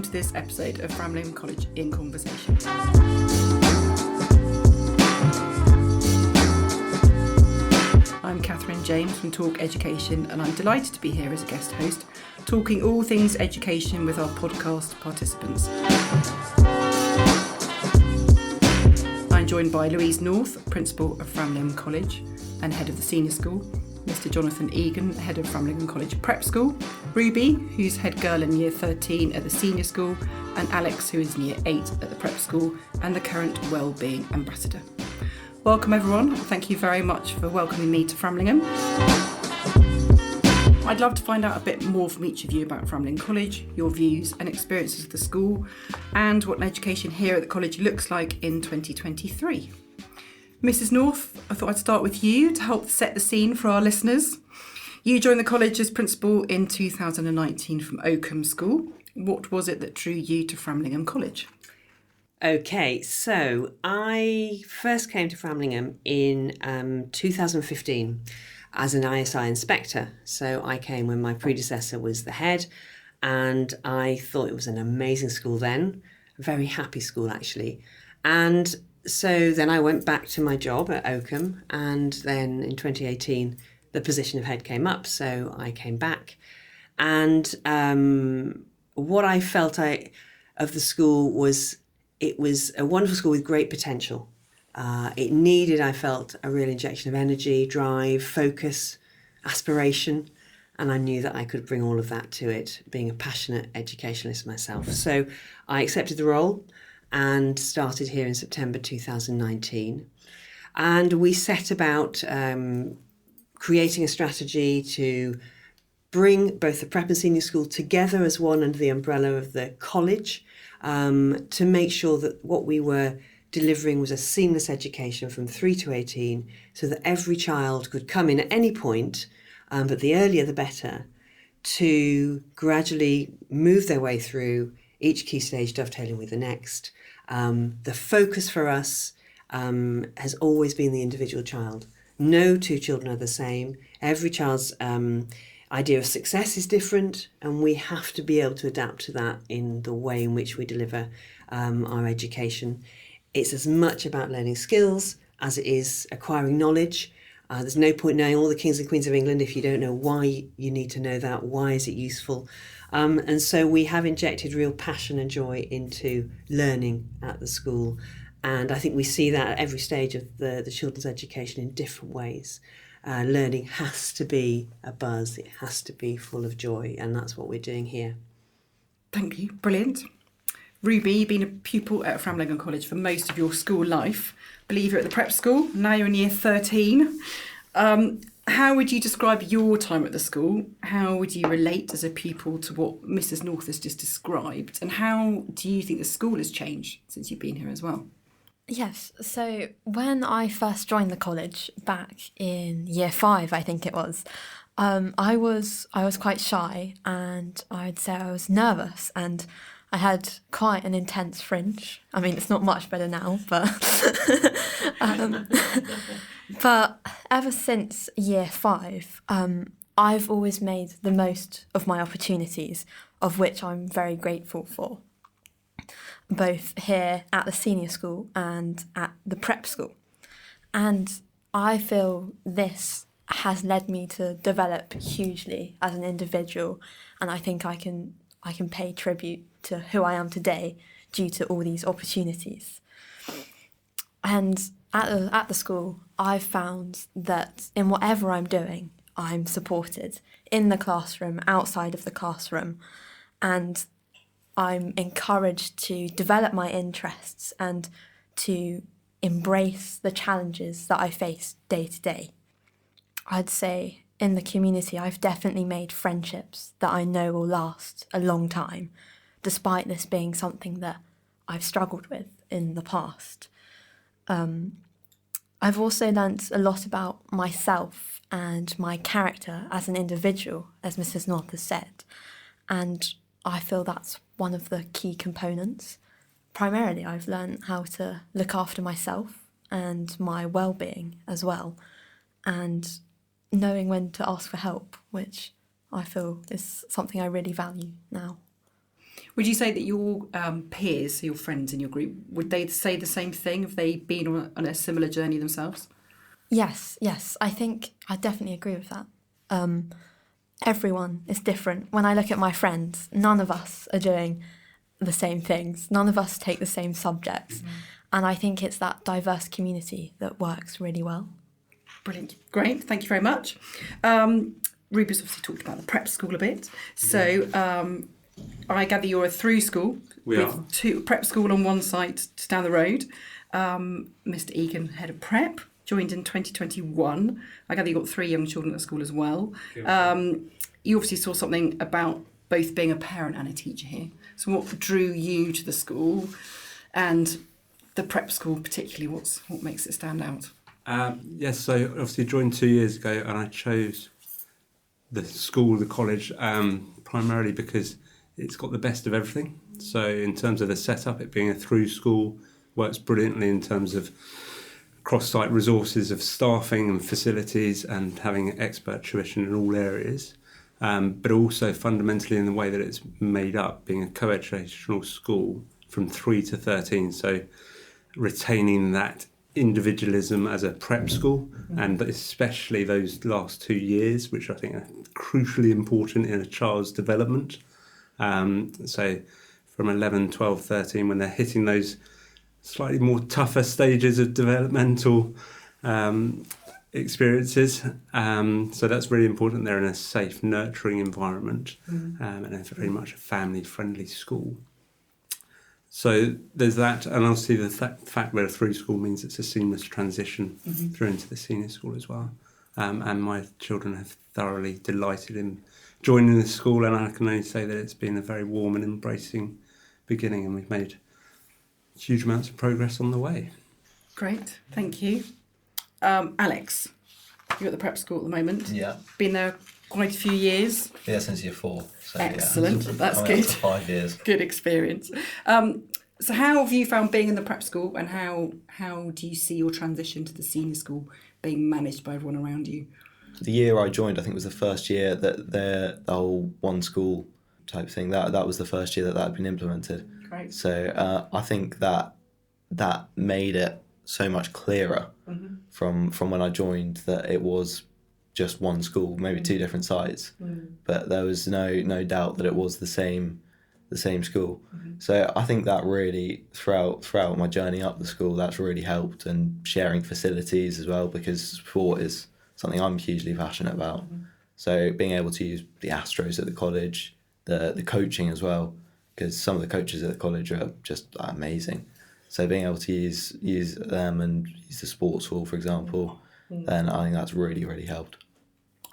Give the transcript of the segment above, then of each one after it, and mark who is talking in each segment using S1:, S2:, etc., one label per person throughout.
S1: to this episode of Framlingham College In Conversation. I'm Katharine James from Talk Education, and I'm delighted to be here as a guest host, talking all things education with our podcast participants. I'm joined by Louise North, Principal of Framlingham College and Head of the Senior School, Mr. Jonathan Egan, Head of Framlingham College Prep School, Ruby, who's Head Girl in Year 13 at the Senior School, and Alex, who is in Year 8 at the Prep School and the current Wellbeing Ambassador. Welcome everyone, thank you very much for welcoming me to Framlingham. I'd love to find out a bit more from each of you about Framlingham College, your views and experiences of the school, and what education here at the college looks like in 2023. Mrs. North, I thought I'd start with you to help set the scene for our listeners. You joined the college as principal in 2019 from Oakham School. What was it that drew you to Framlingham College?
S2: Okay, so I first came to Framlingham in 2015 as an ISI inspector. So I came when my predecessor was the head, and I thought it was an amazing school then, a very happy school actually. And so then I went back to my job at Oakham, and then in 2018 the position of head came up, so I came back. And what I felt of the school was it was a wonderful school with great potential. It needed, I felt, a real injection of energy, drive, focus, aspiration, and I knew that I could bring all of that to it, being a passionate educationalist myself. So I accepted the role and started here in September 2019. And we set about creating a strategy to bring both the prep and senior school together as one under the umbrella of the college, to make sure that what we were delivering was a seamless education from 3 to 18, so that every child could come in at any point, but the earlier the better, to gradually move their way through each key stage dovetailing with the next. The focus for us has always been the individual child. No two children are the same. Every child's idea of success is different, and we have to be able to adapt to that in the way in which we deliver our education. It's as much about learning skills as it is acquiring knowledge. There's no point knowing all the kings and queens of England if you don't know why you need to know that, why is it useful. And so we have injected real passion and joy into learning at the school. And I think we see that at every stage of the children's education in different ways. Learning has to be a buzz, it has to be full of joy, and that's what we're doing here.
S1: Thank you, brilliant. Ruby, you've been a pupil at Framlingham College for most of your school life. I believe you're at the prep school, now you're in year 13. How would you describe your time at the school? How would you relate as a pupil to what Mrs. North has just described? And how do you think the school has changed since you've been here as well?
S3: Yes, so when I first joined the college back in year 5, I think it was, I was quite shy, and I'd say I was nervous, and I had quite an intense fringe. I mean, it's not much better now, but but ever since year 5, I've always made the most of my opportunities, of which I'm very grateful for, both here at the senior school and at the prep school. And I feel this has led me to develop hugely as an individual, and I think I can pay tribute to who I am today due to all these opportunities. And at the school, I've found that in whatever I'm doing, I'm supported in the classroom, outside of the classroom, and I'm encouraged to develop my interests and to embrace the challenges that I face day to day. I'd say in the community, I've definitely made friendships that I know will last a long time, despite this being something that I've struggled with in the past. I've also learnt a lot about myself and my character as an individual, as Mrs. North has said, and I feel that's one of the key components. Primarily, I've learned how to look after myself and my well-being as well, and knowing when to ask for help, which I feel is something I really value now.
S1: Would you say that your peers, your friends in your group, would they say the same thing? Have they been on a similar journey themselves?
S3: Yes, I think I definitely agree with that. Everyone is different. When I look at my friends, none of us are doing the same things. None of us take the same subjects. And I think it's that diverse community that works really well.
S1: Brilliant. Great. Thank you very much. Ruby's obviously talked about the prep school a bit. So I gather you're a through school with two prep school on one side down the road. Mr. Egan, head of prep, joined in 2021. I gather you've got 3 young children at school as well. You obviously saw something about both being a parent and a teacher here. So what drew you to the school and the prep school particularly? What makes it stand out?
S4: Yes, so obviously joined 2 years ago, and I chose the school, the college, primarily because it's got the best of everything. So in terms of the setup, it being a through school, works brilliantly in terms of cross-site resources of staffing and facilities and having expert tuition in all areas, but also fundamentally in the way that it's made up, being a co-educational school from 3 to 13, so retaining that individualism as a prep school, and especially those last 2 years, which I think are crucially important in a child's development. So from 11, 12, 13, when they're hitting those slightly more tougher stages of developmental experiences. So that's really important. They're in a safe, nurturing environment, and it's very much a family-friendly school. So there's that, and obviously the fact we're a through school means it's a seamless transition through into the senior school as well. And my children have thoroughly delighted in joining the school, and I can only say that it's been a very warm and embracing beginning, and we've made huge amounts of progress on the way.
S1: Great, thank you. Alex, you're at the prep school at the moment.
S5: Yeah.
S1: Been there quite a few years.
S5: Yeah, since year 4. So,
S1: Excellent,
S5: yeah,
S1: that's
S5: coming
S1: good.
S5: up to 5 years.
S1: Good experience. So how have you found being in the prep school, and how do you see your transition to the senior school being managed by everyone around you?
S5: The year I joined, I think, was the first year that the whole one school type thing, that was the first year that had been implemented.
S1: Great.
S5: So I think that made it so much clearer from when I joined, that it was just one school, maybe 2 different sites, but there was no doubt that it was the same school. So I think that really throughout my journey up the school, that's really helped, and sharing facilities as well, because sport is something I'm hugely passionate about. So being able to use the Astros at the college, the coaching as well, because some of the coaches at the college are just amazing. So being able to use them and use the sports hall, for example, then I think that's really, really helped.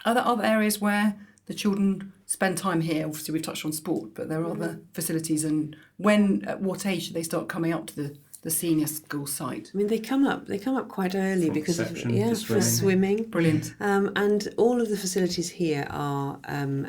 S1: Are there other areas where the children spend time here? Obviously we've touched on sport, but there are other facilities, and at what age do they start coming up to the senior school site?
S2: I mean, they come up quite early
S4: From
S2: because
S4: reception
S2: for swimming.
S1: Brilliant.
S2: And all of the facilities here are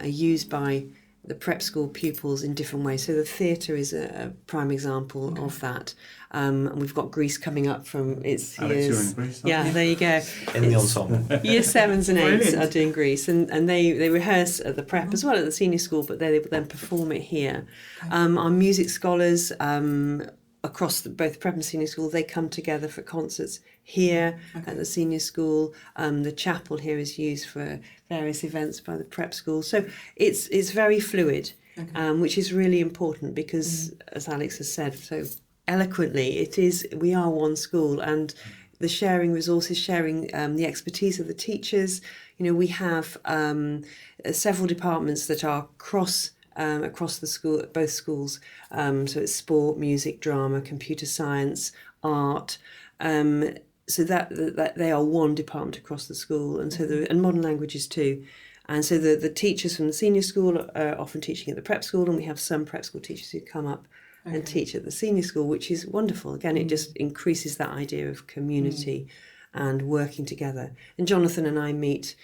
S2: used by the prep school pupils in different ways. So the theatre is a prime example of that. And we've got Greece coming up from its
S4: Alex,
S2: years.
S4: you're in Greece, aren't
S2: Yeah,
S4: you?
S2: there you go.
S5: In the ensemble.
S2: Year 7s and 8s
S1: Brilliant.
S2: are doing Greece, and they rehearse at the prep as well at the senior school, but they will then perform it here. Our music scholars across both prep and senior school, they come together for concerts here at the senior school. The chapel here is used for various events by the prep school. So it's very fluid, which is really important because, as Alex has said so eloquently, we are one school, and the sharing resources, sharing the expertise of the teachers. You know, we have several departments that are across the school, both schools. So it's sport, music, drama, computer science, art. So that they are one department across the school, and and modern languages too. And so the teachers from the senior school are often teaching at the prep school, and we have some prep school teachers who come up and teach at the senior school, which is wonderful. Again, it just increases that idea of community and working together. And Jonathan and I meet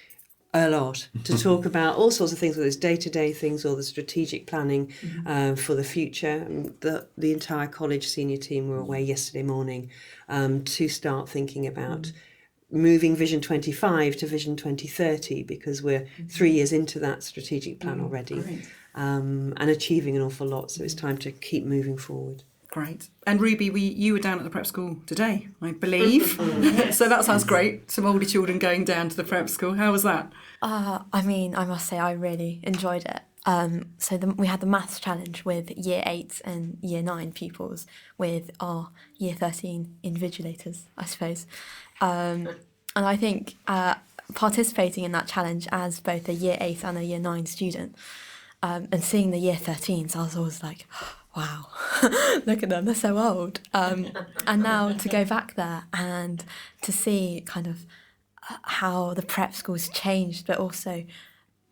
S2: a lot to talk about all sorts of things, whether it's day-to-day things or the strategic planning for the future. The entire college senior team were away yesterday morning to start thinking about moving Vision 25 to Vision 2030 because we're 3 years into that strategic plan already, and achieving an awful lot. So it's time to keep moving forward.
S1: Great. And Ruby, you were down at the prep school today, I believe. So that sounds great. Some older children going down to the prep school. How was that?
S3: I mean, I must say I really enjoyed it. We had the maths challenge with Year 8 and Year 9 pupils with our Year 13 invigilators, I suppose. And I think participating in that challenge as both a Year 8 and a Year 9 student, and seeing the Year 13s, I was always like, wow, look at them, they're so old. And now to go back there and to see kind of how the prep school's changed, but also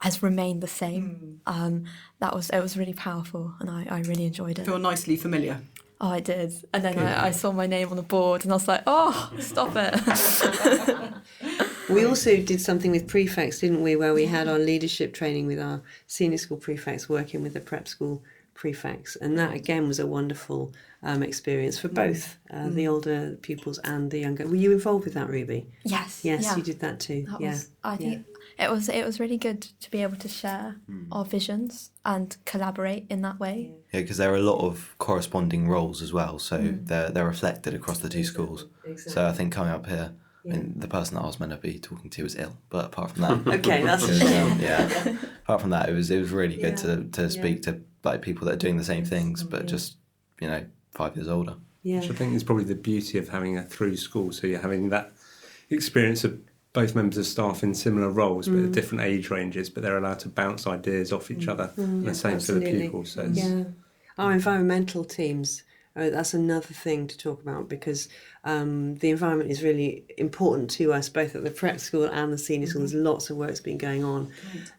S3: has remained the same. It was really powerful, and I really enjoyed it.
S1: Feel nicely familiar.
S3: Oh, I did. And then I saw my name on the board and I was like, oh, stop it.
S2: We also did something with prefects, didn't we, where we had our leadership training with our senior school prefects working with the prep school prefects. And that, again, was a wonderful experience for both the older pupils and the younger. Were you involved with that, Ruby?
S3: Yes.
S2: Yes,
S3: yeah.
S2: you did that too.
S3: I think it was really good to be able to share our visions and collaborate in that way.
S5: Yeah, because there are a lot of corresponding roles as well, so they're reflected across the two schools.
S2: Exactly.
S5: So I think coming up here, I mean, the person that I was meant to be talking to was ill, but apart from that,
S2: Okay, that's a shame.
S5: yeah. Apart from that, it was really good to speak to like people that are doing the same things, but just 5 years older.
S2: Yeah.
S4: Which I think is probably the beauty of having a through school. So you're having that experience of both members of staff in similar roles, but at different age ranges, but they're allowed to bounce ideas off each other, and the same for the pupils. So it's,
S2: Our environmental teams, that's another thing to talk about because the environment is really important to us, both at the prep school and the senior school. There's lots of work's been going on.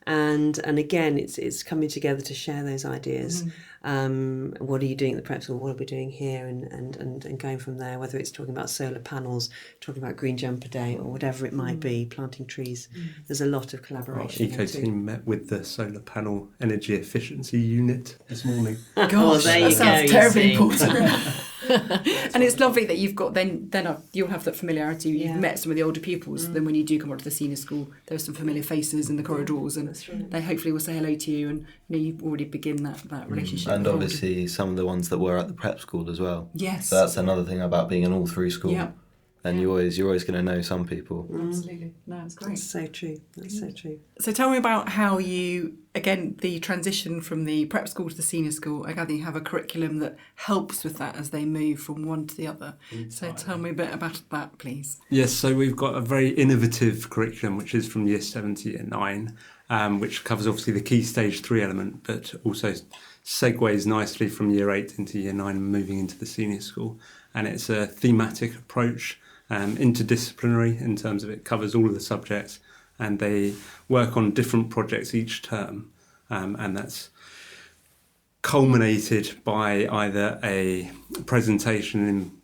S2: And again, it's coming together to share those ideas. What are you doing at the prep school? What are we doing here? And going from there, whether it's talking about solar panels, talking about Green Jumper Day, or whatever it might be, planting trees. There's a lot of
S4: our
S2: collaboration.
S4: eco team met with the solar panel energy efficiency unit this morning.
S1: Gosh,
S2: there you
S1: that sounds
S2: go, you
S1: terribly
S2: see.
S1: important. And it's lovely that you've got then you'll have that familiarity. You've met some of the older pupils. Then when you do come onto the senior school, there's some familiar faces in the corridors, and they hopefully will say hello to you. And you already begin that relationship.
S5: And obviously some of the ones that were at the prep school as well.
S1: Yes.
S5: So that's another thing about being an all-through school.
S1: Yeah.
S5: And you're always going to know some people.
S1: Absolutely. No, it's great.
S2: That's so true. That's so true.
S1: So tell me about how you, again, the transition from the prep school to the senior school. I gather you have a curriculum that helps with that as they move from one to the other. So tell me a bit about that, please.
S4: Yes, so we've got a very innovative curriculum, which is from Year 7 to Year 9, which covers obviously the key stage 3 element, but also segues nicely from Year 8 into Year 9 and moving into the senior school. And it's a thematic approach, interdisciplinary in terms of it covers all of the subjects, and they work on different projects each term, and that's culminated by either a presentation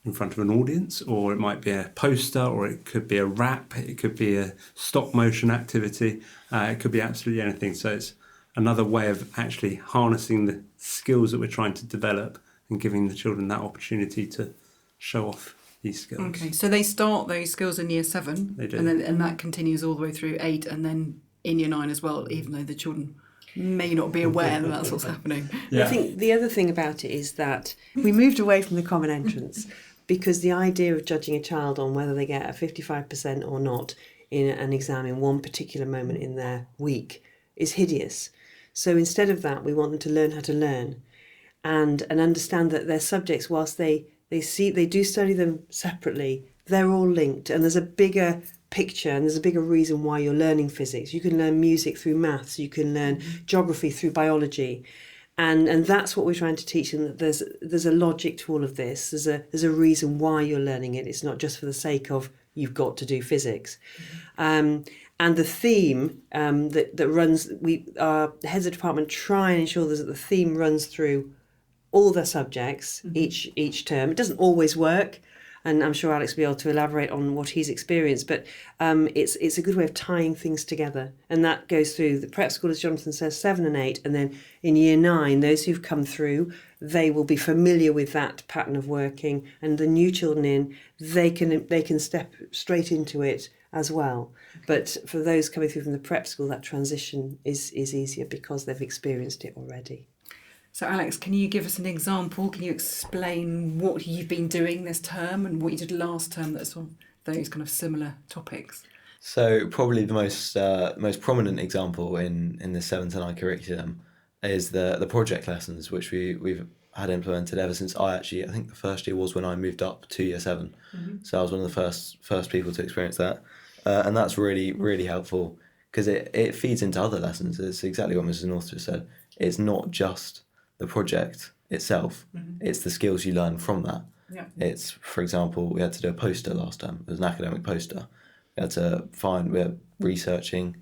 S4: in front of an audience, or it might be a poster, or it could be a rap, it could be a stop motion activity, it could be absolutely anything. So it's another way of actually harnessing the skills that we're trying to develop and giving the children that opportunity to show off these skills.
S1: Okay, so they start those skills in Year 7,
S4: They do.
S1: and that continues all the way through 8, and then in Year 9 as well, even though the children may not be aware that that's what's happening.
S2: I think the other thing about it is that we moved away from the common entrance because the idea of judging a child on whether they get a 55% or not in an exam in one particular moment in their week is hideous. So instead of that, we want them to learn how to learn and understand that their subjects, whilst they do study them separately, they're all linked, and there's a bigger picture and there's a bigger reason why you're learning physics. You can learn music through maths, you can learn geography through biology, and that's what we're trying to teach them, that there's a logic to all of this. There's a reason why you're learning it. It's not just for the sake of you've got to do physics. And the theme that runs, our heads of department try and ensure that the theme runs through all their subjects each term. It doesn't always work, and I'm sure Alex will be able to elaborate on what he's experienced, but it's a good way of tying things together. And that goes through the prep school, as Jonathan says, 7 and 8, and then in year 9, those who've come through, they will be familiar with that pattern of working, and the new children in, they can step straight into it as well. But for those coming through from the prep school, that transition is easier because they've experienced it already.
S1: So Alex, can you give us an example? Can you explain what you've been doing this term and what you did last term that's on those kind of similar topics?
S5: So probably the most prominent example in the 7 to 9 curriculum is the project lessons, which we've had implemented ever since I think the first year was when I moved up to year 7. So I was one of the first people to experience that. And that's really, really helpful because it feeds into other lessons. It's exactly what Mrs. North just said. It's not just the project itself, it's the skills you learn from that.
S1: Yeah.
S5: It's, for example, we had to do a poster last time. It was an academic poster. We're researching,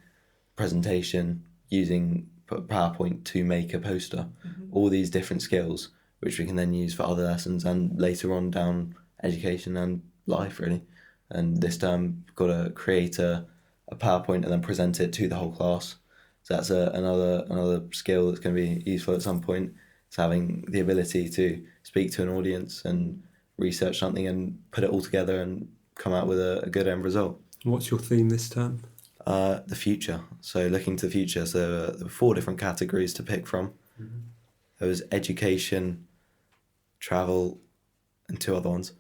S5: presentation, using PowerPoint to make a poster. All these different skills, which we can then use for other lessons and later on down education and life, really. And this term, we've got to create a PowerPoint and then present it to the whole class. So that's another skill that's going to be useful at some point. It's having the ability to speak to an audience and research something and put it all together and come out with a good end result.
S4: What's your theme this term?
S5: The future. So looking to the future. So there were 4 different categories to pick from. There was education, travel, and 2 other ones.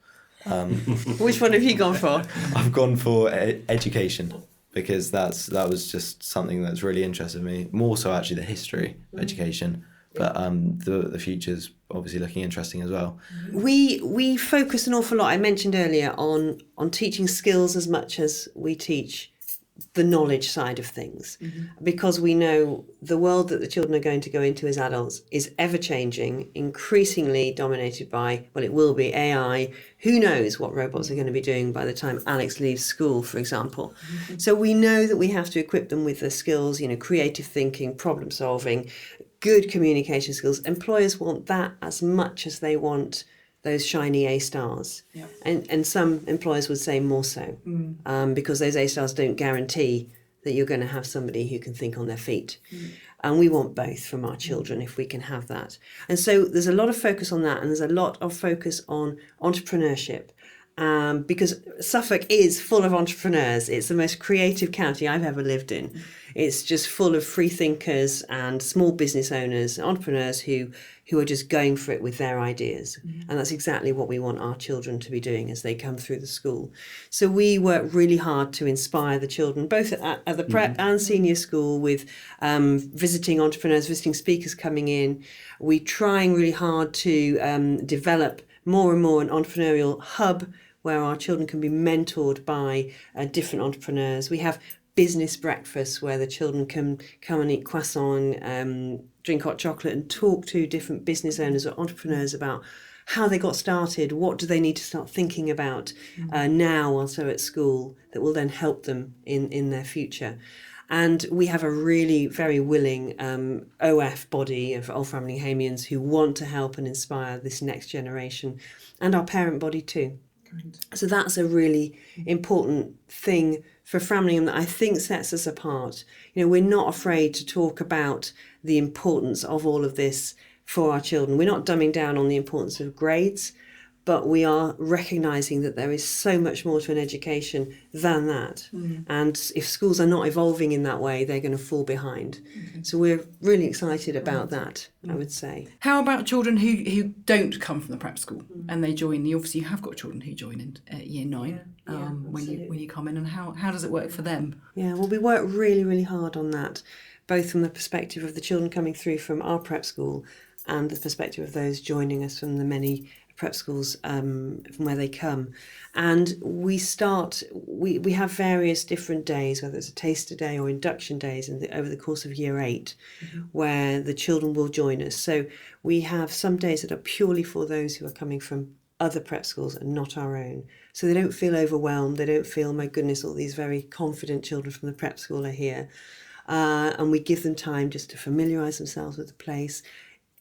S2: Which one have you gone for?
S5: I've gone for education because that was just something that's really interested me. More so actually the history of education, but the future's obviously looking interesting as well.
S2: We focus an awful lot, I mentioned earlier, on teaching skills as much as we teach the knowledge side of things, because we know the world that the children are going to go into as adults is ever changing, increasingly dominated by, well, it will be AI. Who knows what robots are going to be doing by the time Alex leaves school, for example. So we know that we have to equip them with the skills, creative thinking, problem solving, good communication skills. Employers want that as much as they want those shiny A stars.
S1: Yeah.
S2: And some employers would say more so, because those A stars don't guarantee that you're going to have somebody who can think on their feet. And we want both from our children if we can have that. And so there's a lot of focus on that, and there's a lot of focus on entrepreneurship. Because Suffolk is full of entrepreneurs. It's the most creative county I've ever lived in. It's just full of free thinkers and small business owners, entrepreneurs who are just going for it with their ideas. And that's exactly what we want our children to be doing as they come through the school. So we work really hard to inspire the children, both at the prep and senior school, with visiting entrepreneurs, visiting speakers coming in. We're trying really hard to develop more and more an entrepreneurial hub where our children can be mentored by different entrepreneurs. We have business breakfasts where the children can come and eat croissant, drink hot chocolate and talk to different business owners or entrepreneurs about how they got started, what do they need to start thinking about now whilst they're at school that will then help them in their future. And we have a really very willing OF body of old Framlinghamians who want to help and inspire this next generation, and our parent body too. Great. So that's a really important thing for Framlingham that I think sets us apart. We're not afraid to talk about the importance of all of this for our children. We're not dumbing down on the importance of grades, but we are recognising that there is so much more to an education than that. And if schools are not evolving in that way, they're going to fall behind. So we're really excited about that, I would say.
S1: How about children who don't come from the prep school and they join? Obviously, you have got children who join in year 9 when you come in, and how does it work for them?
S2: Yeah, well, we work really, really hard on that, both from the perspective of the children coming through from our prep school and the perspective of those joining us from the many prep schools from where they come. And we have various different days, whether it's a taster day or induction days over the course of year 8, where the children will join us. So we have some days that are purely for those who are coming from other prep schools and not our own. So they don't feel overwhelmed. They don't feel, my goodness, all these very confident children from the prep school are here. And we give them time just to familiarise themselves with the place,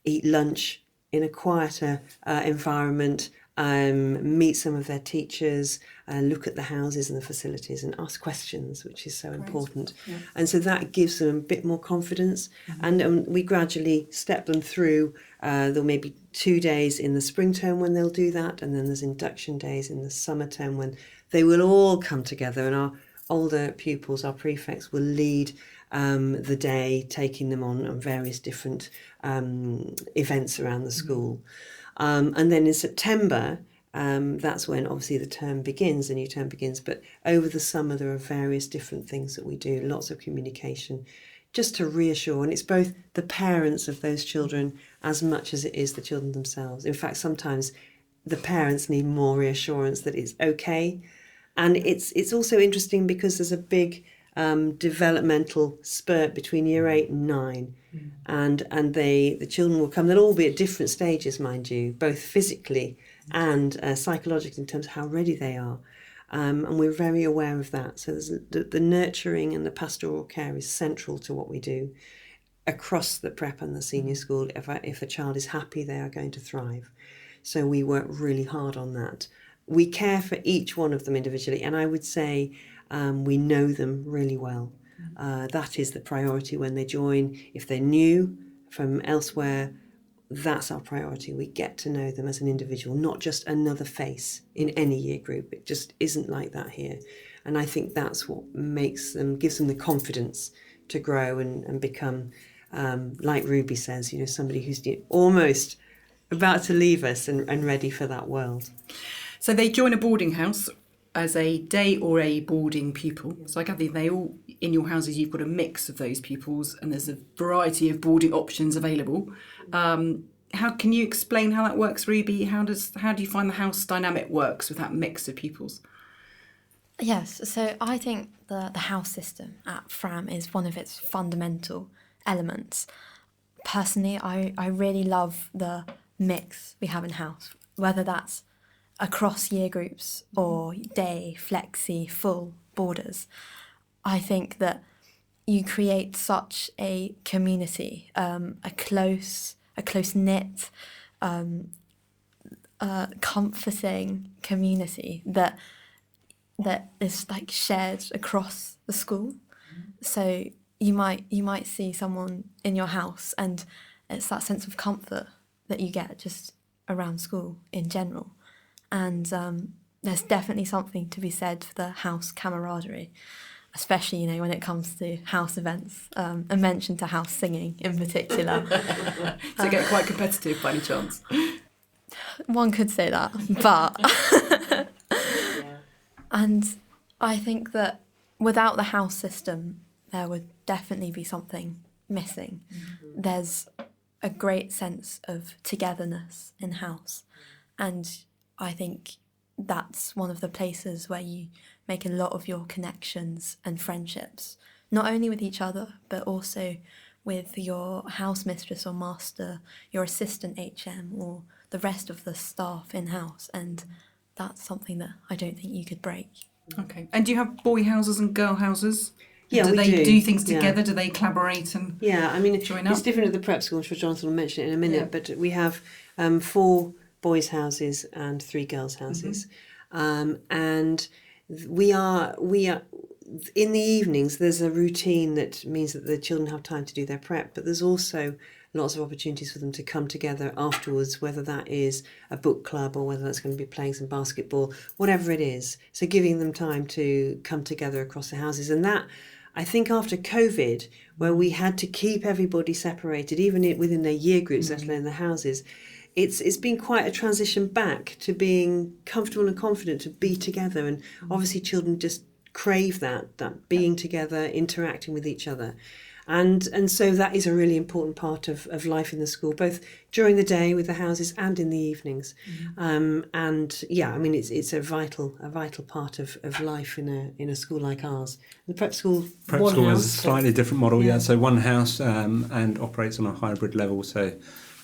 S2: eat lunch in a quieter environment, meet some of their teachers, look at the houses and the facilities and ask questions, which is so important.
S1: Yeah.
S2: And so that gives them a bit more confidence. And we gradually step them through. There'll maybe 2 days in the spring term when they'll do that, and then there's induction days in the summer term when they will all come together, and our older pupils, our prefects, will lead the day, taking them on various different events around the school. And then in September, that's when obviously the new term begins. But over the summer, there are various different things that we do, lots of communication, just to reassure. And it's both the parents of those children as much as it is the children themselves. In fact, sometimes the parents need more reassurance that it's okay. And it's also interesting because there's a big developmental spurt between year 8 and 9. And the children will come. They'll all be at different stages, mind you, both physically and psychologically in terms of how ready they are. And we're very aware of that. So there's the nurturing and the pastoral care is central to what we do across the prep and the senior school. If a child is happy, they are going to thrive. So we work really hard on that. We care for each one of them individually, and I would say we know them really well. That is the priority when they join. If they're new from elsewhere, that's our priority. We get to know them as an individual, not just another face in any year group. It just isn't like that here. And I think that's what gives them the confidence to grow and become, like Ruby says, somebody who's almost about to leave us and ready for that world.
S1: So they join a boarding house as a day or a boarding pupil. So I gather they all, in your houses, you've got a mix of those pupils and there's a variety of boarding options available. How can you explain how that works, Ruby? How do you find the house dynamic works with that mix of pupils?
S3: Yes, so I think the house system at Fram is one of its fundamental elements. Personally, I really love the mix we have in house, whether that's across year groups or day, flexi, full boarders. I think that you create such a community, a close-knit, comforting community that is like shared across the school. So you might see someone in your house, and it's that sense of comfort that you get just around school in general. And there's definitely something to be said for the house camaraderie, especially when it comes to house events. A mention to house singing in particular.
S1: So it get quite competitive by any chance?
S3: One could say that, but and I think that without the house system, there would definitely be something missing. Mm-hmm. There's a great sense of togetherness in house, and I think that's one of the places where you make a lot of your connections and friendships, not only with each other, but also with your house mistress or master, your assistant HM, or the rest of the staff in-house. And that's something that I don't think you could break.
S1: Okay. And do you have boy houses and girl houses?
S2: Yeah,
S1: do
S2: we
S1: they do things
S2: Yeah.
S1: together? Do they collaborate and join up?
S2: It's different at the prep school. I'm sure Jonathan will mention it in a minute.
S1: Yeah.
S2: But we have 4 boys' houses and 3 girls' houses, and we are in the evenings. There's a routine that means that the children have time to do their prep, but there's also lots of opportunities for them to come together afterwards, whether that is a book club or whether that's going to be playing some basketball, whatever it is. So giving them time to come together across the houses. And that, I think after COVID, where we had to keep everybody separated, even within their year groups, let alone the houses, it's been quite a transition back to being comfortable and confident to be together. And obviously children just crave that being together, interacting with each other. And so that is a really important part of life in the school, both during the day with the houses and in the evenings. It's a vital part of life in a school like ours. The prep school
S4: has a slightly different model, so one house and operates on a hybrid level, so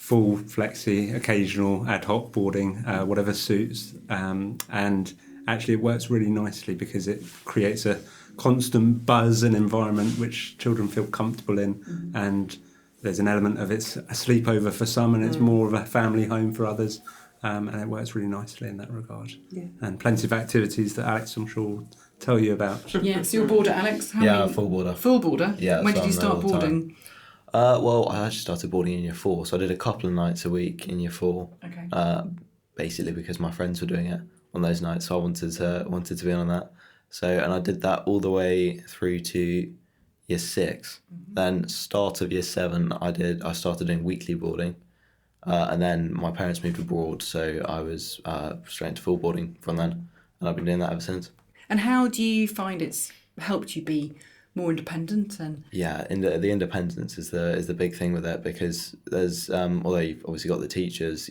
S4: full, flexi, occasional, ad hoc boarding, whatever suits. And actually it works really nicely because it creates a constant buzz and environment which children feel comfortable in, and there's an element of it's a sleepover for some and it's more of a family home for others, and it works really nicely in that regard.
S2: Yeah.
S4: And plenty of activities that Alex, I'm sure, will tell you about.
S1: Yeah, so you're boarder, Alex. How
S5: Yeah,
S1: many?
S5: full boarder.
S1: Full boarder?
S5: Yeah,
S1: When
S5: so
S1: did you
S5: I'm there
S1: start
S5: all the time.
S1: boarding?
S5: Well, I actually started boarding in year 4, so I did a couple of nights a week in year 4.
S1: Okay.
S5: Basically because my friends were doing it on those nights, so I wanted to be in on that. So, and I did that all the way through to year 6. Then start of year 7, I started doing weekly boarding, and then my parents moved abroad, so I was straight into full boarding from then, and I've been doing that ever since.
S1: And how do you find it's helped you be more independent? And
S5: Yeah, the independence is the big thing with it, because there's although you've obviously got the teachers,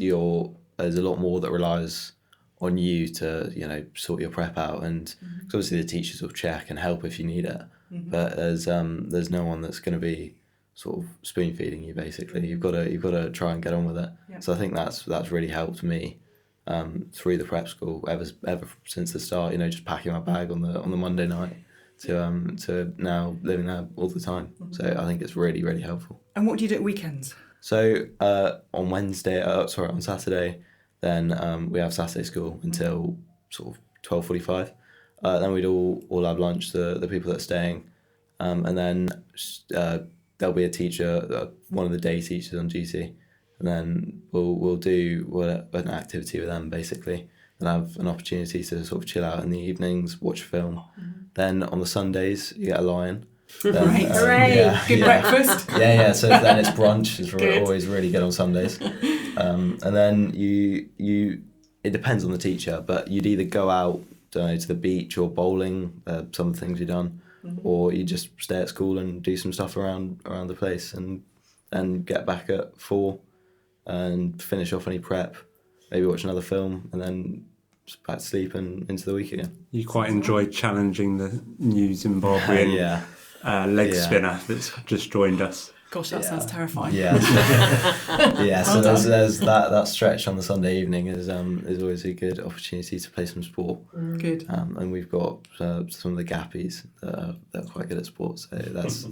S5: there's a lot more that relies on you to sort your prep out, and 'cause obviously the teachers will check and help if you need it, but there's no one that's going to be sort of spoon feeding you. Basically, you've got to try and get on with it.
S1: Yeah.
S5: So I think that's really helped me through the prep school ever since the start. Just packing my bag on the Monday night to now living there all the time. So I think it's really, really helpful.
S1: And what do you do at weekends?
S5: So on Saturday, then we have Saturday school until sort of 12:45. Then we'd all have lunch, the people that are staying, and then there'll be a teacher, one of the day teachers on duty, and then we'll do an activity with them basically, and have an opportunity to sort of chill out in the evenings, watch a film. Then on the Sundays you get a lion. Then,
S1: Right. Hooray! Good breakfast.
S5: Yeah. So then it's brunch. It's
S1: Good.
S5: always really good on Sundays. And then it depends on the teacher, but you'd either go out, to the beach or bowling. Some things you've done, or you just stay at school and do some stuff around the place, and get back at 4 and finish off any prep. Maybe watch another film, and then just back to sleep and into the week again.
S4: You quite enjoy challenging the new Zimbabwean leg
S5: Yeah.
S4: spinner that's just joined us.
S1: Gosh, that sounds terrifying.
S5: Yeah. So there's that stretch on the Sunday evening is always a good opportunity to play some sport.
S1: Good.
S5: And we've got some of the gappies that are quite good at sports, so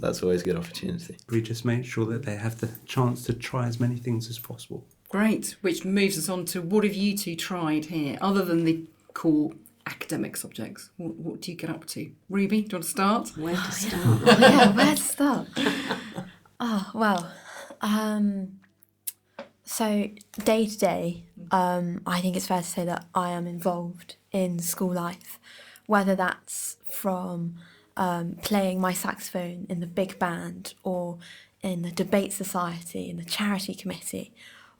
S5: that's always a good opportunity.
S4: We just make sure that they have the chance to try as many things as possible.
S1: Great. Which moves us on to what have you two tried here, other than the core academic subjects? What do you get up to? Ruby, do you want to start?
S2: Where to start?
S3: Where to start? So day to day, I think it's fair to say that I am involved in school life, whether that's from playing my saxophone in the big band, or in the debate society, in the charity committee,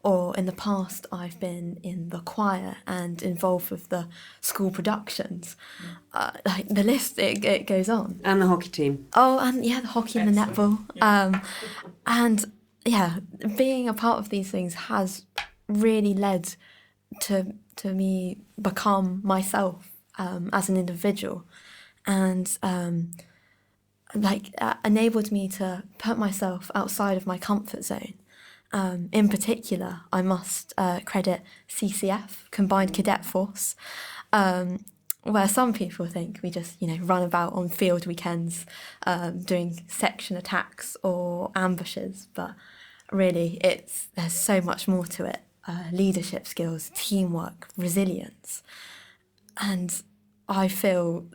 S3: or in the past I've been in the choir and involved with the school productions. Like the list, it goes on.
S2: And the hockey team.
S3: Oh, and yeah, the hockey and the netball. And yeah, being a part of these things has really led to me become myself as an individual, and enabled me to put myself outside of my comfort zone. In particular, I must credit CCF, Combined Cadet Force, where some people think we just, run about on field weekends doing section attacks or ambushes, but really there's so much more to it. Leadership skills, teamwork, resilience. And I feel,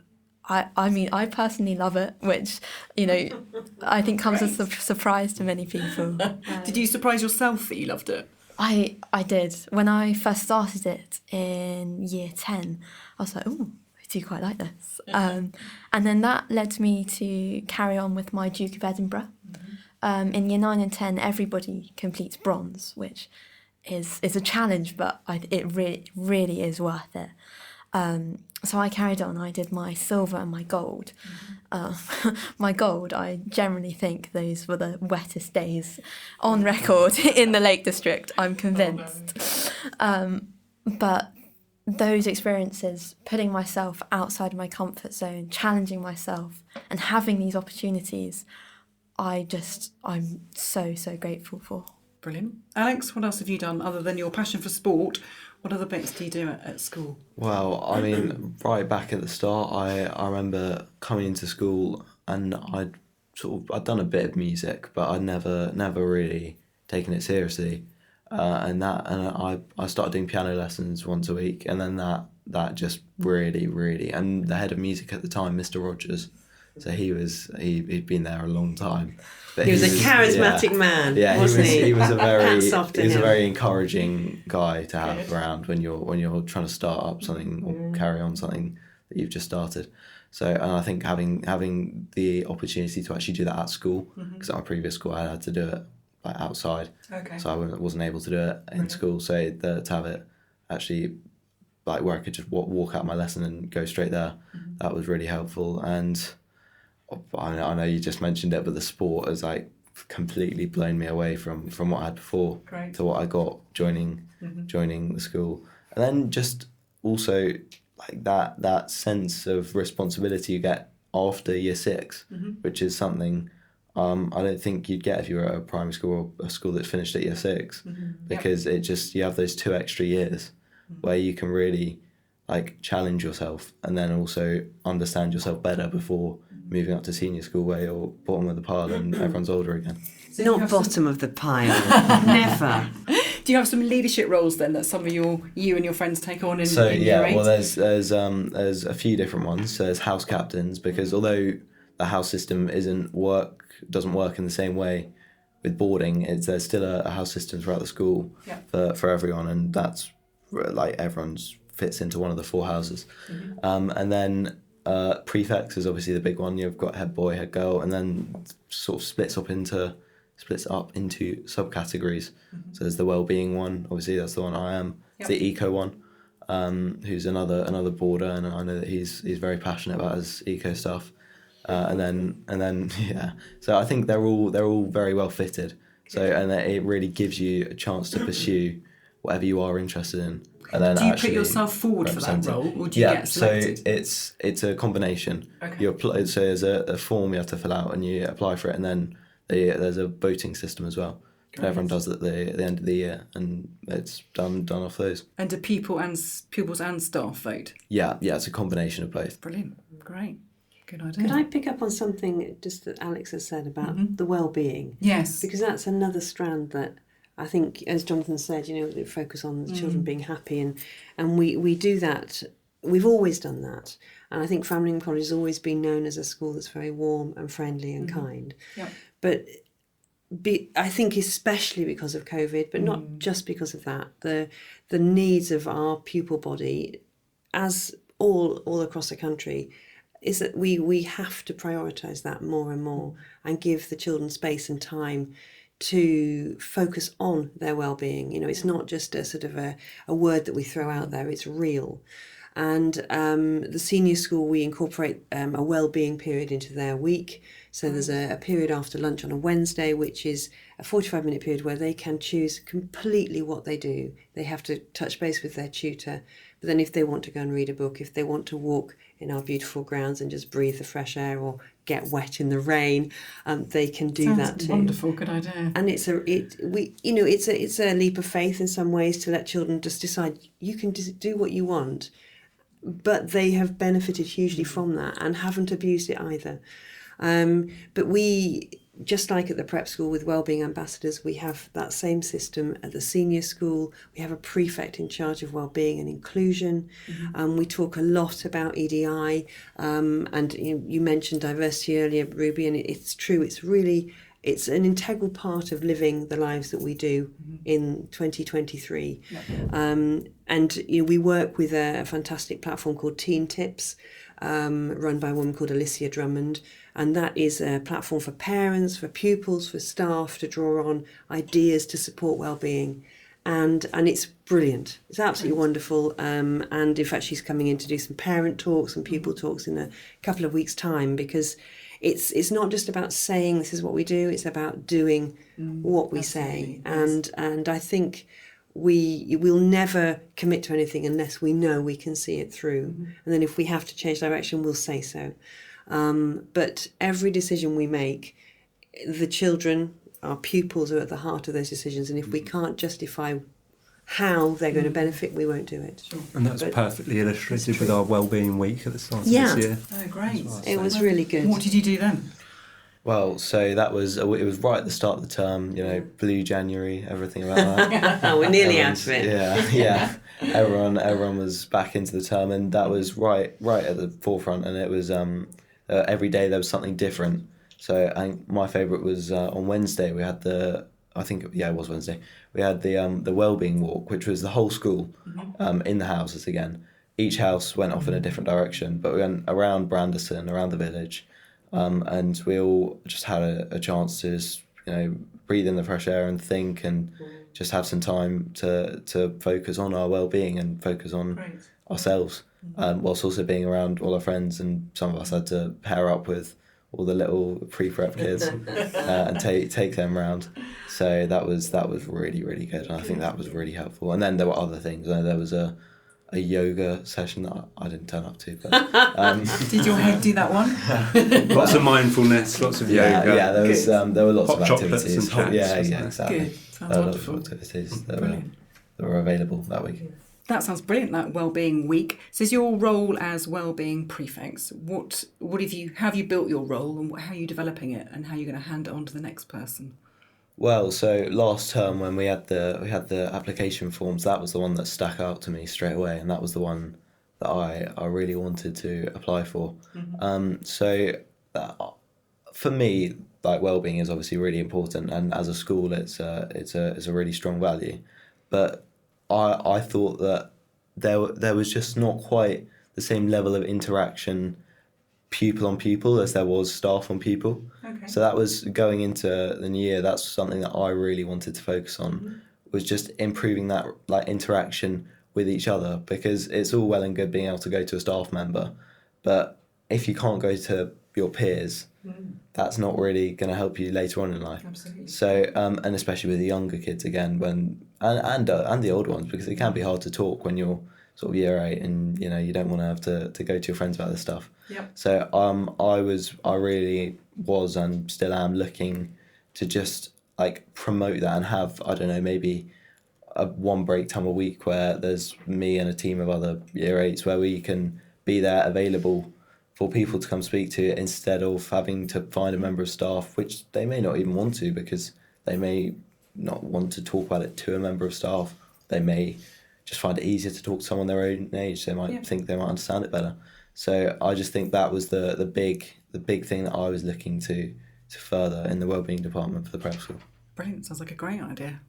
S3: I personally love it, which, I think comes as a surprise to many people.
S1: Did you surprise yourself that you loved it?
S3: I did. When I first started it in year 10, I was like, oh, I do quite like this. And then that led me to carry on with my Duke of Edinburgh. In year 9 and 10, everybody completes bronze, which is a challenge, but it really is worth it. So I carried on. I did my silver and my gold. My gold, I generally think those were the wettest days on record in the Lake District, I'm convinced. But those experiences, putting myself outside of my comfort zone, challenging myself and having these opportunities, I'm so, so grateful for.
S1: Brilliant. Alex, what else have you done other than your passion for sport? What other bits do you do at school?
S5: Well, I mean, right back at the start, I remember coming into school and I'd done a bit of music, but I'd never really taken it seriously. and I started doing piano lessons once a week, and then that just really, and the head of music at the time, Mr. Rogers, so he'd been there a long time. But
S2: he was a charismatic man, wasn't he?
S5: He was a
S2: Hats off to him.
S5: very encouraging guy to have around when you're trying to start up something or carry on something that you've just started. So, and I think having the opportunity to actually do that at school, because at my previous school I had to do it like outside, so I wasn't able to do it in school. So to have it actually like where I could just walk out my lesson and go straight there, that was really helpful. And I know you just mentioned it, but the sport has like completely blown me away from what I had before to what I got joining the school. And then just also like that sense of responsibility you get after year 6, which is something I don't think you'd get if you were at a primary school or a school that's finished at year 6, because it just, you have those 2 extra years where you can really like challenge yourself and then also understand yourself better before moving up to senior school where you're bottom of the pile and everyone's older again.
S2: So not bottom of the pile, never.
S1: Do you have some leadership roles then that some of you and your friends take on in year 8?
S5: Well, there's a few different ones. So there's house captains, because although the house system doesn't work in the same way with boarding, there's still a house system throughout the school for everyone, and that's like everyone's fits into one of the 4 houses. And then prefects is obviously the big one. You've got head boy, head girl, and then sort of splits up into subcategories. So there's the well-being one, obviously that's the one I am. The eco one, who's another boarder, and I know that he's very passionate about his eco stuff. And then so I think they're all very well fitted. So, and it really gives you a chance to pursue whatever you are interested in. And then
S1: do you put yourself forward for that role, or do you get selected?
S5: So it's a combination. You apply, so there's a form you have to fill out and you apply for it, and then there's a voting system as well. Everyone does it at the end of the year, and it's done off those.
S1: And do pupils and staff vote?
S5: Yeah, it's a combination of both.
S1: Brilliant, great, good idea.
S2: Could I pick up on something just that Alex has said about the well-being?
S1: Yes,
S2: because that's another strand that I think, as Jonathan said, they focus on the children being happy, and we do that. We've always done that, and I think Framlingham College has always been known as a school that's very warm and friendly and kind. But I think especially because of COVID, but not just because of that, the needs of our pupil body, as all across the country, is that we have to prioritise that more and more and give the children space and time to focus on their well-being. It's not just a sort of a word that we throw out there, it's real. And the senior school, we incorporate a well-being period into their week. So there's a period after lunch on a Wednesday, which is a 45-minute period where they can choose completely what they do. They have to touch base with their tutor. But then if they want to go and read a book, if they want to walk in our beautiful grounds and just breathe the fresh air or get wet in the rain, they can do that too.
S1: Wonderful, good idea.
S2: And it's a leap of faith in some ways to let children just decide you can just do what you want, but they have benefited hugely from that and haven't abused it either. But we, just like at the prep school with wellbeing ambassadors, we have that same system at the senior school. We have a prefect in charge of wellbeing and inclusion. We talk a lot about EDI, and you mentioned diversity earlier, Ruby, and it's true. It's an integral part of living the lives that we do in 2023. And we work with a fantastic platform called Teen Tips, run by a woman called Alicia Drummond. And that is a platform for parents, for pupils, for staff to draw on ideas to support wellbeing. And it's brilliant. It's absolutely wonderful. And in fact, she's coming in to do some parent talks and pupil talks in a couple of weeks' time, because it's not just about saying this is what we do, it's about doing what we say. And I think we'll never commit to anything unless we know we can see it through. And then if we have to change direction, we'll say so. But every decision we make, the children, our pupils, are at the heart of those decisions. And if we can't justify how they're going to benefit, we won't do it.
S4: Sure. And that's perfectly illustrated with our wellbeing week at the start of this year.
S1: Oh, great.
S2: It was really good.
S1: What did you do then?
S5: Well, so it was right at the start of the term, Blue January, everything about that.
S2: We're nearly out of it.
S5: Yeah. Everyone was back into the term, and that was right at the forefront, and it was every day there was something different. So I think my favourite was on Wednesday we had it was Wednesday. We had the wellbeing walk, which was the whole school in the houses again. Each house went off in a different direction, but we went around Branderson, around the village. And we all just had a chance to just, breathe in the fresh air and think and just have some time to focus on our well-being and focus on ourselves, whilst also being around all our friends. And some of us had to pair up with all the little pre-prep kids and take them around. So that was really, really good, and I think that was really helpful. And then there were other things. There was a yoga session that I didn't turn up to, but
S1: did your head do that one?
S4: Lots of mindfulness, lots of yoga.
S5: Yeah, there were lots
S4: Hot
S5: of
S4: chocolates
S5: activities.
S4: and chats,
S5: Exactly.
S1: Good. Sounds
S5: There were lots of
S1: wonderful.
S5: activities that were available that week.
S1: That sounds brilliant, that wellbeing week. So is your role as wellbeing prefects, what have you built your role, and how are you developing it, and how are you going to hand it on to the next person?
S5: Well, so last term when we had the application forms, that was the one that stuck out to me straight away, and that was the one that I really wanted to apply for. So for me, like, wellbeing is obviously really important, and as a school, it's a really strong value. But I thought that there was just not quite the same level of interaction pupil on pupil as there was staff on pupil.
S1: Okay.
S5: So that was going into the new year. That's something that I really wanted to focus on, was just improving that interaction with each other, because it's all well and good being able to go to a staff member, but if you can't go to your peers, that's not really going to help you later on in life.
S1: Absolutely.
S5: So and especially with the younger kids again, and the older ones, because it can be hard to talk when you're sort of year 8 and you don't want to have to go to your friends about this stuff.
S1: Yep.
S5: So I really was and still am looking to just promote that and have, I don't know, maybe one break time a week where there's me and a team of other year 8s where we can be there available for people to come speak to, instead of having to find a member of staff, which they may not even want to, because they may not want to talk about it to a member of staff. They may just find it easier to talk to someone their own age. They might think they might understand it better. So I just think that was the big thing that I was looking to further in the wellbeing department for the prep school.
S1: Brilliant. Sounds like a great idea.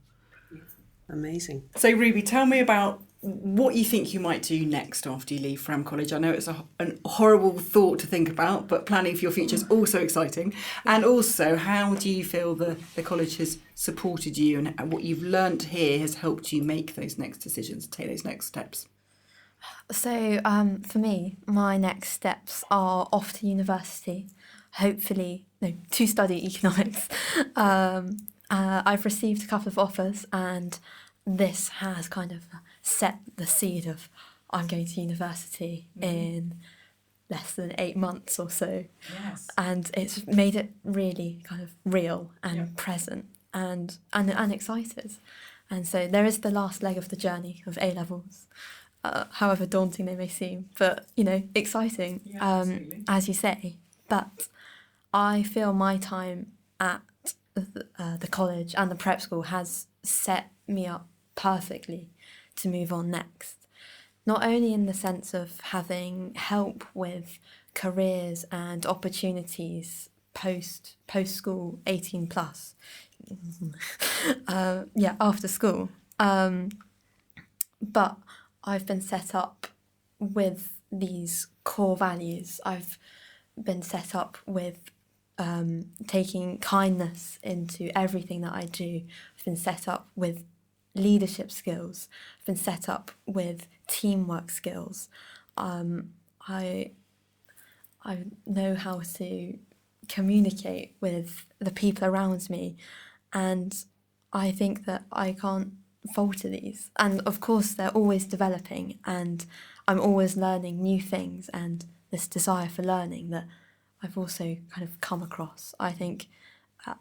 S2: Amazing.
S1: So Ruby, tell me about what you think you might do next after you leave Fram College. I know it's a horrible thought to think about, but planning for your future is also exciting. And also, how do you feel the college has supported you, and what you've learnt here has helped you make those next decisions, take those next steps?
S3: So for me, my next steps are off to university, to study economics. I've received a couple of offers, and this has kind of set the seed of I'm going to university in less than 8 months or so.
S1: Yes.
S3: And it's made it really kind of real and present and excited. And so there is the last leg of the journey of A-levels, however daunting they may seem, but, exciting, as you say. But I feel my time at the college and the prep school has set me up perfectly to move on next. Not only in the sense of having help with careers and opportunities post school 18 plus, after school, but I've been set up with these core values. I've been set up with taking kindness into everything that I do. I've been set up with leadership skills. I've been set up with teamwork skills. I know how to communicate with the people around me, and I think that I can't falter these. And of course they're always developing, and I'm always learning new things, and this desire for learning that I've also kind of come across, I think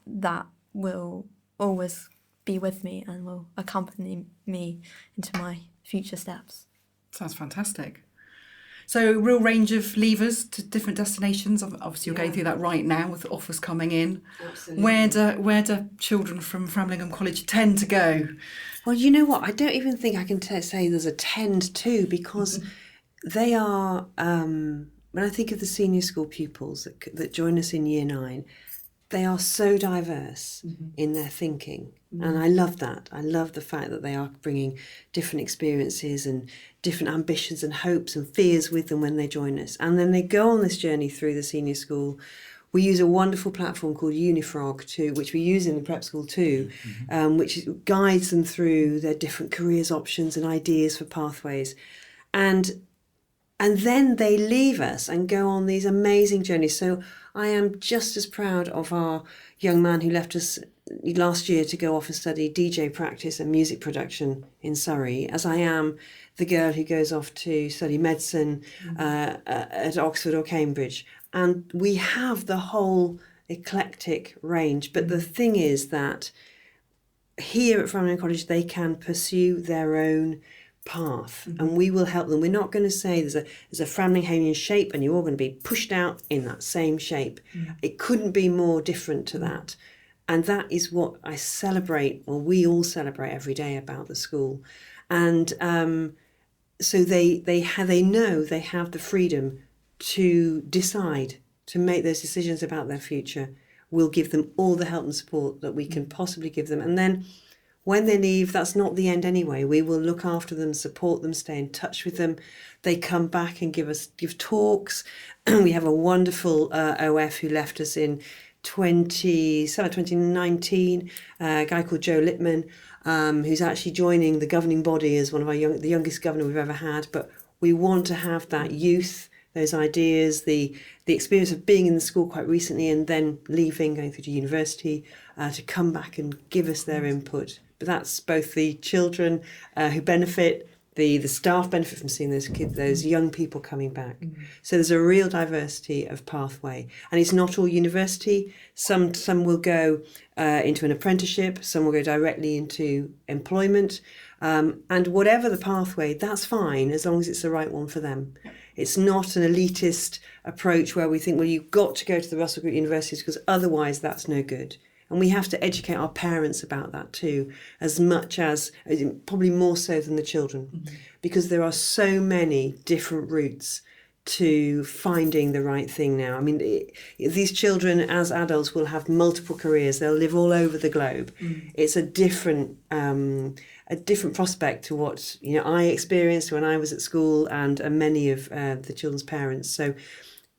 S3: that will always be with me and will accompany me into my future steps.
S1: Sounds fantastic. So a real range of levers to different destinations. Obviously, you're going through that right now with offers coming in.
S2: Absolutely.
S1: Where do children from Framlingham College tend to go?
S2: Well, you know what? I don't even think I can say there's a tend to, because they are, when I think of the senior school pupils that join us in year 9, they are so diverse in their thinking. And I love that. I love the fact that they are bringing different experiences and different ambitions and hopes and fears with them when they join us. And then they go on this journey through the senior school. We use a wonderful platform called Unifrog which we use in the prep school too, which guides them through their different careers options and ideas for pathways. And then they leave us and go on these amazing journeys. So I am just as proud of our young man who left us last year to go off and study DJ practice and music production in Surrey, as I am the girl who goes off to study medicine at Oxford or Cambridge. And we have the whole eclectic range. But the thing is that here at Framlingham College, they can pursue their own path, and we will help them. We're not going to say there's a Framlinghamian shape and you're all going to be pushed out in that same shape. It couldn't be more different to that. And that is what I celebrate, or we all celebrate every day about the school. And so they know they have the freedom to decide, to make those decisions about their future. We'll give them all the help and support that we can possibly give them. And then when they leave, that's not the end anyway. We will look after them, support them, stay in touch with them. They come back and give talks. We have a wonderful OF who left us in summer 2019, a guy called Joe Littman, who's actually joining the governing body as one of the youngest governor we've ever had. But we want to have that youth, those ideas, the experience of being in the school quite recently and then leaving, going through to university, to come back and give us their input. But that's both the children who benefit, the staff benefit from seeing those kids, those young people coming back. So there's a real diversity of pathway, and it's not all university. Some will go into an apprenticeship, some will go directly into employment, and whatever the pathway, that's fine as long as it's the right one for them. It's not an elitist approach where we think, well, you've got to go to the Russell Group universities because otherwise that's no good. And we have to educate our parents about that too, as much as, probably more so than the children, because there are so many different routes to finding the right thing now. I mean, these children as adults will have multiple careers. They'll live all over the globe. It's a different prospect to what I experienced when I was at school, and many of the children's parents. So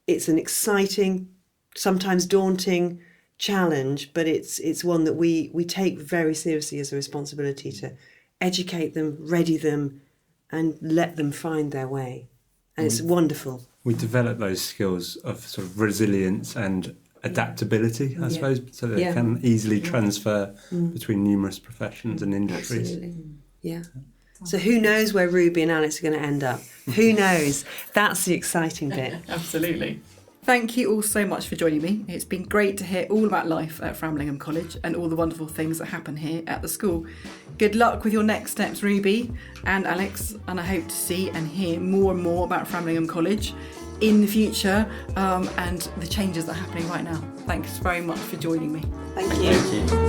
S2: it's an exciting, sometimes daunting challenge, but it's one that we take very seriously as a responsibility to educate them, ready them, and let them find their way. And it's wonderful.
S4: We develop those skills of sort of resilience and adaptability, I suppose, so that they can easily transfer between numerous professions and industries.
S2: Absolutely. Yeah. So who knows where Ruby and Alex are going to end up? Who knows? That's the exciting bit.
S1: Absolutely. Thank you all so much for joining me. It's been great to hear all about life at Framlingham College and all the wonderful things that happen here at the school. Good luck with your next steps, Ruby and Alex, and I hope to see and hear more and more about Framlingham College in the future and the changes that are happening right now. Thanks very much for joining me.
S2: Thank you.
S5: Thank you.